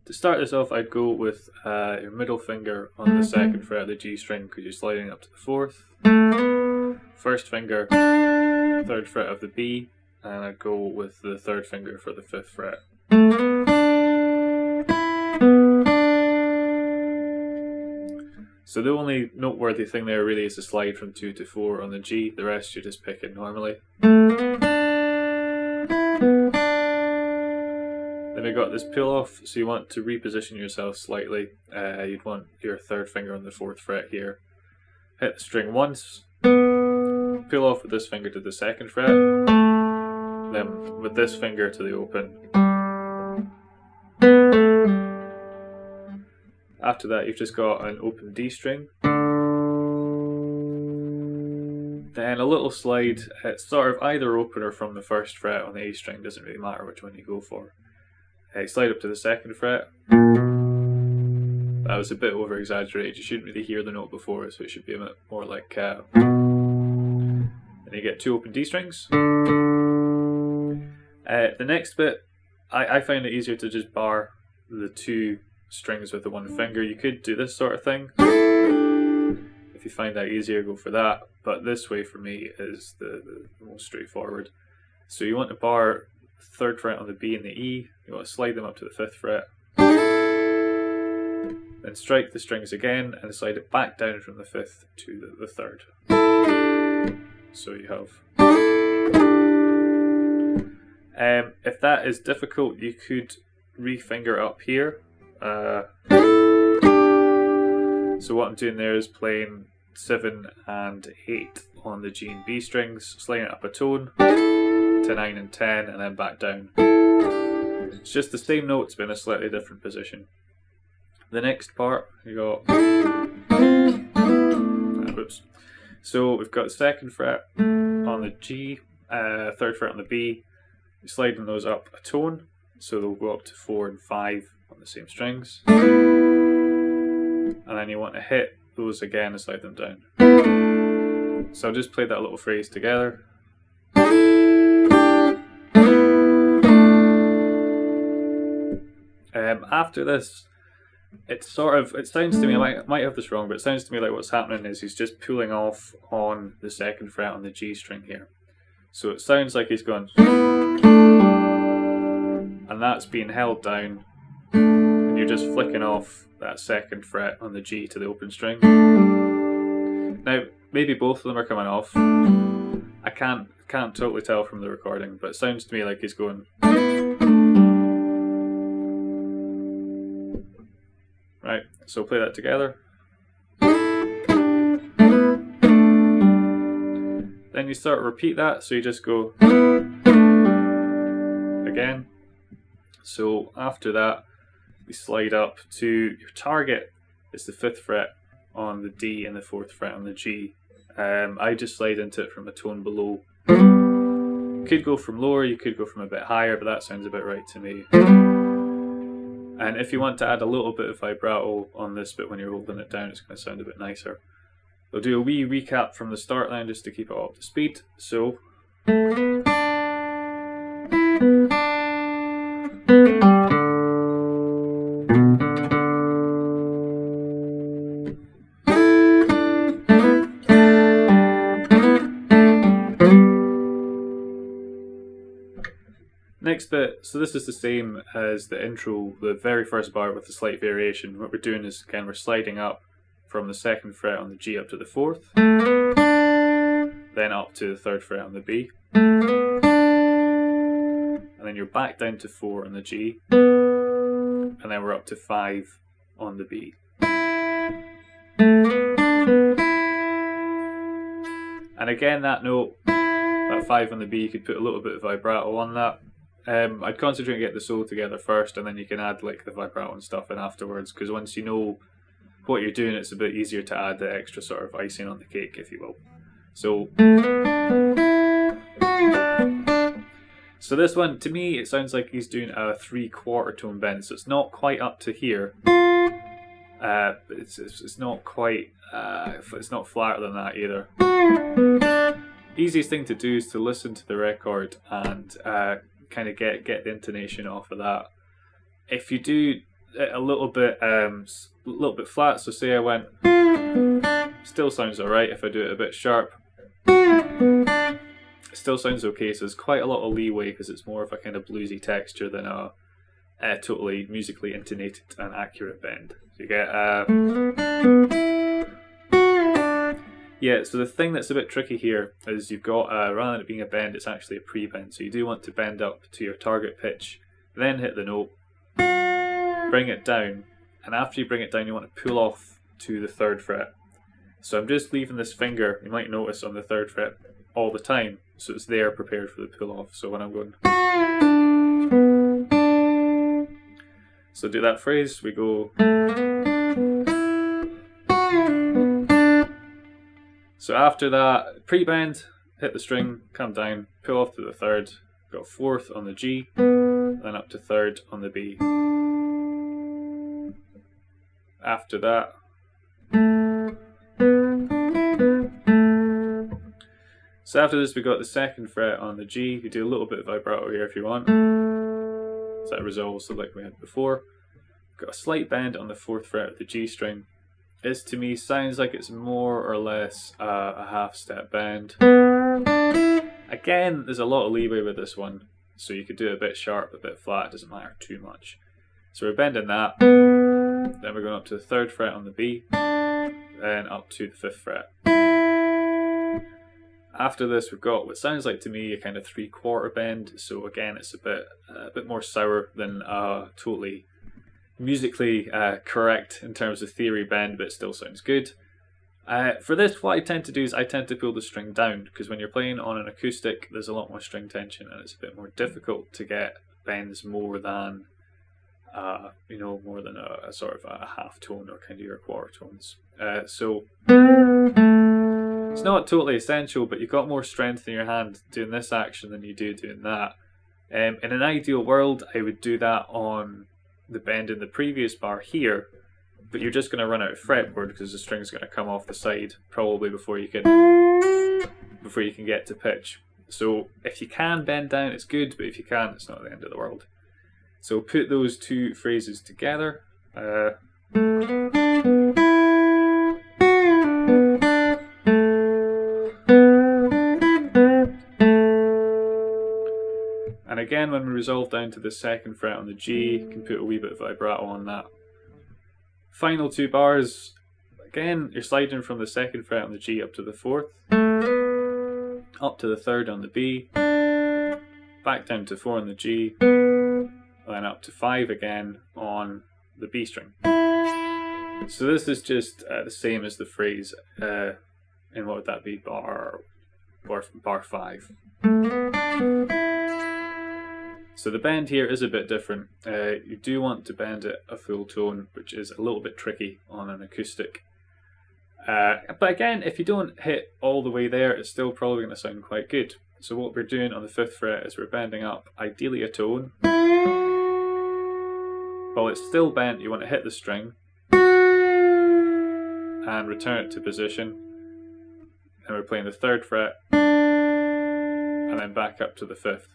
To start this off, I'd go with your middle finger on the second fret of the G string because you're sliding up to the fourth. First finger, third fret of the B, and I'd go with the third finger for the fifth fret. So the only noteworthy thing there really is the slide from 2 to 4 on the G, the rest you're just picking normally. Then we've got this pull off, so you want to reposition yourself slightly. You'd want your third finger on the fourth fret here. Hit the string once, pull off with this finger to the second fret, then with this finger to the open. After that you've just got an open D string. Then a little slide, it's sort of either open or from the first fret on the A string, doesn't really matter which one you go for. Slide up to the second fret. That was a bit over exaggerated, you shouldn't really hear the note before, so it should be a bit more like then you get 2 open D strings. The next bit, I find it easier to just bar the 2 strings with the one finger. You could do this sort of thing. If you find that easier, go for that. But this way for me is the most straightforward. So you want to bar third fret on the B and the E. You want to slide them up to the fifth fret. Then strike the strings again and slide it back down from the fifth to the third. So you have. If that is difficult, you could re-finger up here. So what I'm doing there is playing 7 and 8 on the G and B strings, sliding it up a tone to 9 and 10, and then back down. It's just the same notes but in a slightly different position. The next part, you got. Whoops. So we've got the second fret on the G, third fret on the B. You're sliding those up a tone, so they'll go up to 4 and 5 on the same strings. And then you want to hit those again and slide them down. So I'll just play that little phrase together. After this, it sounds to me, I might have this wrong, but it sounds to me like what's happening is he's just pulling off on the second fret on the G string here. So it sounds like he's going, and that's being held down, and you're just flicking off that second fret on the G to the open string. Now, maybe both of them are coming off. I can't totally tell from the recording, but it sounds to me like he's going. Right, so play that together. Then you start to repeat that, so you just go again. So after that, we slide up to your target is the 5th fret on the D and the 4th fret on the G. I just slide into it from a tone below. You could go from lower, you could go from a bit higher, but that sounds about right to me. And if you want to add a little bit of vibrato on this bit when you're holding it down, it's going to sound a bit nicer. We'll do a wee recap from the start line just to keep it all up to speed. So next bit, so this is the same as the intro, the very first bar with a slight variation. What we're doing is, again, we're sliding up from the 2nd fret on the G up to the 4th, then up to the 3rd fret on the B, and then you're back down to 4 on the G, and then we're up to 5 on the B. And again, that note, that 5 on the B, you could put a little bit of vibrato on that. I'd concentrate on getting the solo together first, and then you can add like the vibrato and stuff in afterwards, because once you know what you're doing, it's a bit easier to add the extra sort of icing on the cake, if you will. So this one, to me, it sounds like he's doing a 3/4 tone bend, so it's not quite up to here. But it's not quite, it's not flatter than that either. Easiest thing to do is to listen to the record and kind of get the intonation off of that. If you do it a little bit flat, so say I went, still sounds alright. If I do it a bit sharp, it still sounds okay. So there's quite a lot of leeway because it's more of a kind of bluesy texture than a totally musically intonated and accurate bend. So you get yeah, so the thing that's a bit tricky here is you've got, rather than it being a bend, it's actually a pre-bend. So you do want to bend up to your target pitch, then hit the note, bring it down, and after you bring it down, you want to pull off to the 3rd fret. So I'm just leaving this finger, you might notice, on the 3rd fret all the time, so it's there prepared for the pull off. So when I'm going, so do that phrase, we go. So after that, pre-bend, hit the string, come down, pull off to the 3rd, got 4th on the G, then up to 3rd on the B. After that, so after this we got the 2nd fret on the G. You do a little bit of vibrato here if you want. So that resolves so like we had before. Got a slight bend on the 4th fret of the G string. This to me sounds like it's more or less a half-step bend. Again, there's a lot of leeway with this one, so you could do it a bit sharp, a bit flat, it doesn't matter too much. So we're bending that, then we're going up to the 3rd fret on the B, then up to the 5th fret. After this we've got what sounds like to me a kind of 3/4 bend, so again it's a bit more sour than totally musically correct in terms of theory bend, but it still sounds good. For this, what I tend to do is I tend to pull the string down, because when you're playing on an acoustic there's a lot more string tension and it's a bit more difficult to get bends more than more than a sort of a half tone or kind of your quarter tones. So it's not totally essential, but you've got more strength in your hand doing this action than you do doing that. In an ideal world I would do that on the bend in the previous bar here, but you're just going to run out of fretboard because the string's going to come off the side probably before you can get to pitch. So if you can bend down, it's good, but if you can't, it's not the end of the world. So put those two phrases together. And again, when we resolve down to the 2nd fret on the G, you can put a wee bit of vibrato on that. Final 2 bars, again, you're sliding from the 2nd fret on the G up to the 4th, up to the 3rd on the B, back down to 4 on the G, then up to 5 again on the B string. So this is just the same as the phrase in what would that be, bar 5. So the bend here is a bit different. You do want to bend it a full tone, which is a little bit tricky on an acoustic. But again, if you don't hit all the way there, it's still probably going to sound quite good. So what we're doing on the 5th fret is we're bending up, ideally a tone. While it's still bent, you want to hit the string and return it to position. And we're playing the 3rd fret and then back up to the 5th.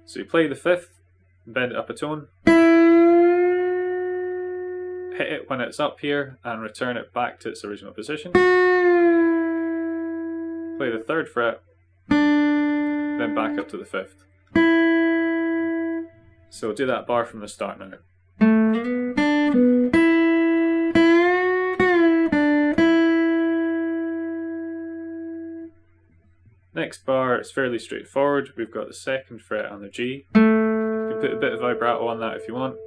So you play the 5th, bend it up a tone, hit it when it's up here and return it back to its original position. Play the 3rd fret, then back up to the 5th. So do that bar from the start now. Next bar is fairly straightforward. We've got the 2nd fret on the G. You can put a bit of vibrato on that if you want.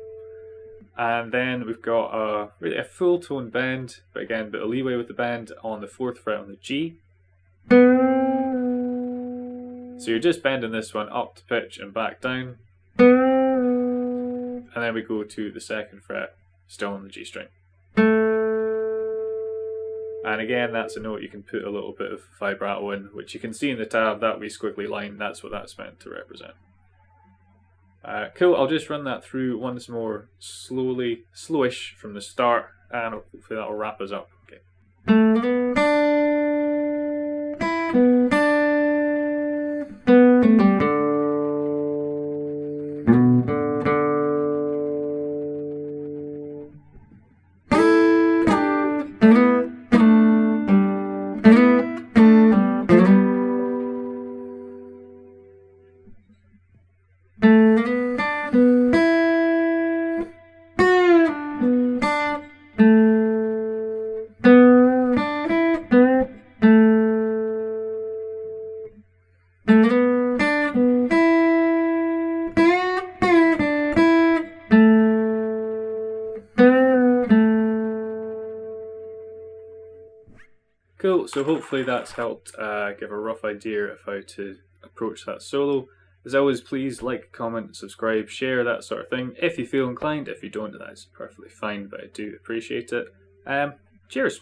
And then we've got really a full tone bend, but again a bit of leeway with the bend on the 4th fret on the G. So you're just bending this one up to pitch and back down. And then we go to the 2nd fret, still on the G string. And again, that's a note you can put a little bit of vibrato in, which you can see in the tab, that wee squiggly line, that's what that's meant to represent. Cool, I'll just run that through once more slowly, slowish from the start, and hopefully that'll wrap us up. Okay. Cool, so hopefully that's helped give a rough idea of how to approach that solo. As always, please like, comment, subscribe, share, that sort of thing. If you feel inclined, if you don't, that's perfectly fine, but I do appreciate it. Cheers!